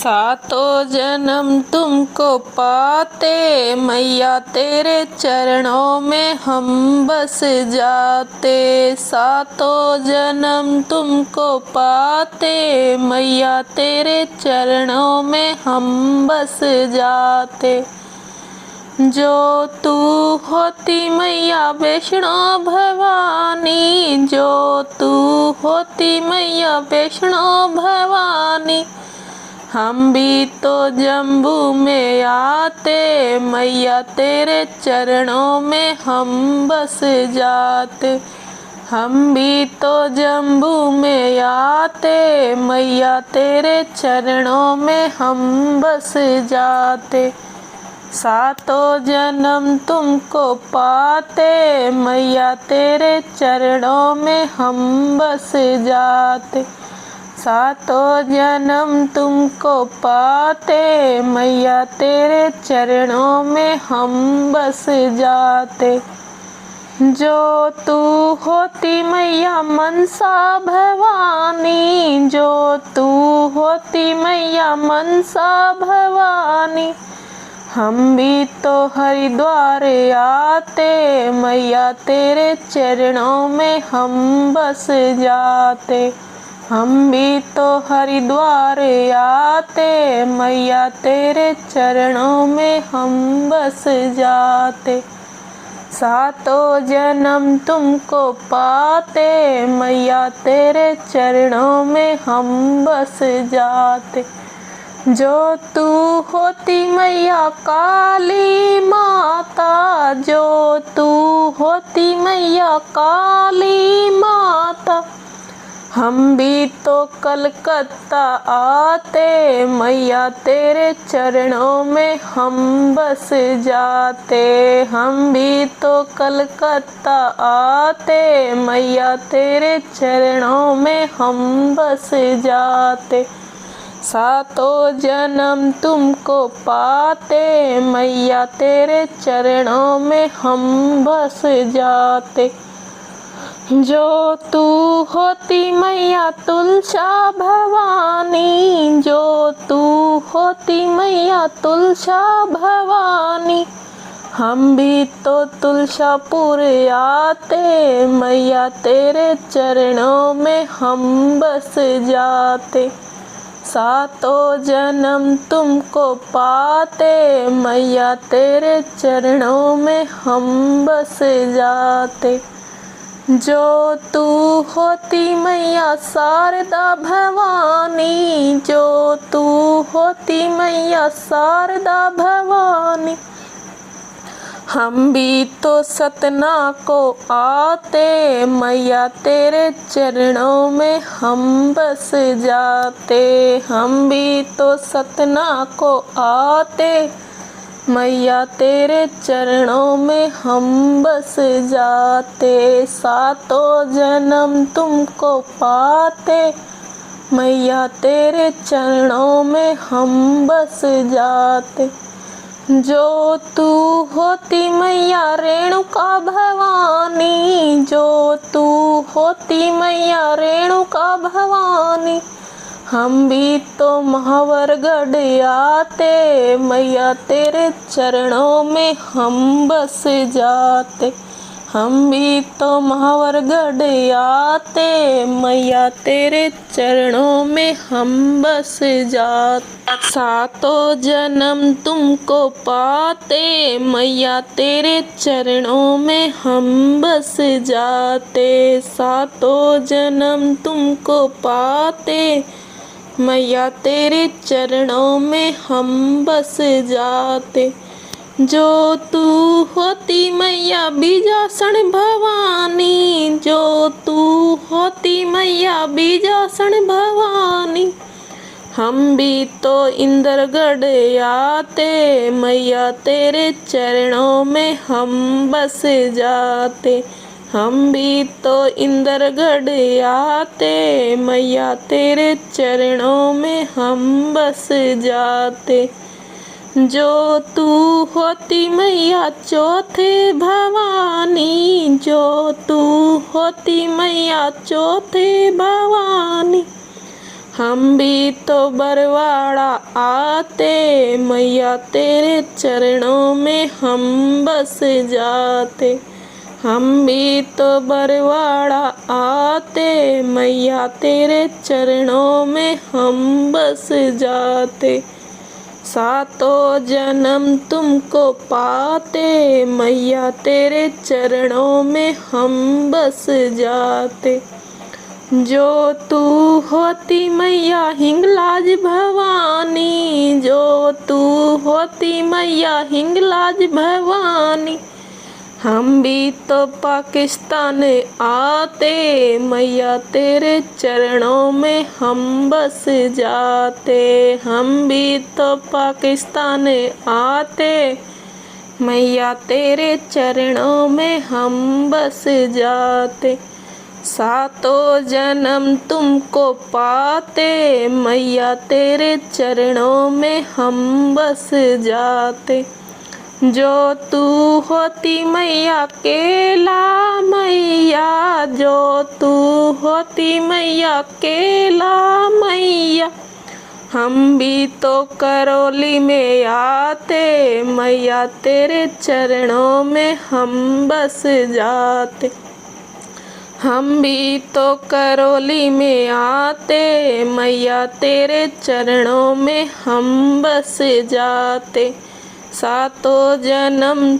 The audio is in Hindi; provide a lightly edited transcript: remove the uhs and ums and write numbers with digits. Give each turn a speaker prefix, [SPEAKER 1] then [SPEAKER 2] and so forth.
[SPEAKER 1] सातों जन्म तुमको पाते मैया तेरे चरणों में हम बस जाते। सातों जन्म तुमको पाते मैया तेरे चरणों में हम बस जाते। जो तू होती मैया वैष्णो भवानी, जो तू होती मैया वैष्णो भवानी, हम भी तो जम्बू में आते मैया तेरे चरणों में हम बस जाते। हम भी तो जम्बू में आते मैया तेरे चरणों में हम बस जाते। सातों जन्म तुमको पाते मैया तेरे चरणों में हम बस जाते। सातों जन्म तुमको पाते मैया तेरे चरणों में हम बस जाते। जो तू होती मैया मनसा भवानी, जो तू होती मैया मनसा भवानी, हम भी तो हरिद्वार आते मैया तेरे चरणों में हम बस जाते। हम भी तो हरिद्वार आते मैया तेरे चरणों में हम बस जाते। सातों जन्म तुमको पाते मैया तेरे चरणों में हम बस जाते। जो तू होती मैया काली माता, जो तू होती मैया काली माता, हम भी तो कलकत्ता आते मैया तेरे चरणों में हम बस जाते। हम भी तो कलकत्ता आते मैया तेरे चरणों में हम बस जाते। सातों जन्म तुमको पाते मैया तेरे चरणों में हम बस जाते। जो तू होती मैया तुलसा भवानी, जो तू होती मैया तुलसा भवानी, हम भी तो तुलसापुर आते मैया तेरे चरणों में हम बस जाते। सातों जन्म तुमको पाते मैया तेरे चरणों में हम बस जाते। जो तू होती मैया शारदा भवानी, जो तू होती मैया शारदा भवानी, हम भी तो सतना को आते मैया तेरे चरणों में हम बस जाते। हम भी तो सतना को आते मैया तेरे चरणों में हम बस जाते। सातों जन्म तुमको पाते मैया तेरे चरणों में हम बस जाते। जो तू होती मैया रेणुका भवानी, जो तू होती मैया रेणुका भवानी, हम भी तो महावरगढ़ आते मैया तेरे चरणों में हम बस जाते। हम भी तो महावरगढ़ आते मैया तेरे चरणों में हम बस जाते। सातों जन्म तुमको पाते मैया तेरे चरणों में हम बस जाते। सातों जन्म तुमको पाते मैया तेरे चरणों में हम बस जाते। जो तू होती मैया बीजासन भवानी, जो तू होती मैया बीजासन भवानी, हम भी तो इंद्रगढ़ आते मैया तेरे चरणों में हम बस जाते। हम भी तो इंद्रगढ़ आते मैया तेरे चरणों में हम बस जाते। जो तू होती मैया चौथे भवानी, जो तू होती मैया चौथे भवानी, हम भी तो बरवाड़ा आते मैया तेरे चरणों में हम बस जाते। हम भी तो बरवाड़ा आते मैया तेरे चरणों में हम बस जाते। सातों जन्म तुमको पाते मैया तेरे चरणों में हम बस जाते। जो तू होती मैया हिंगलाज भवानी, जो तू होती मैया हिंगलाज भवानी, हम भी तो पाकिस्तान आते मैया तेरे चरणों में हम बस जाते। हम भी तो पाकिस्तान आते मैया तेरे चरणों में हम बस जाते। सातों जन्म तुमको पाते मैया तेरे चरणों में हम बस जाते। जो तू होती मैया केला मैया, जो तू होती मैया केला मैया, हम भी तो करौली में आते मैया तेरे चरणों में हम बस जाते। हम भी तो करौली में आते मैया तेरे चरणों में हम बस जाते। सातों जन्म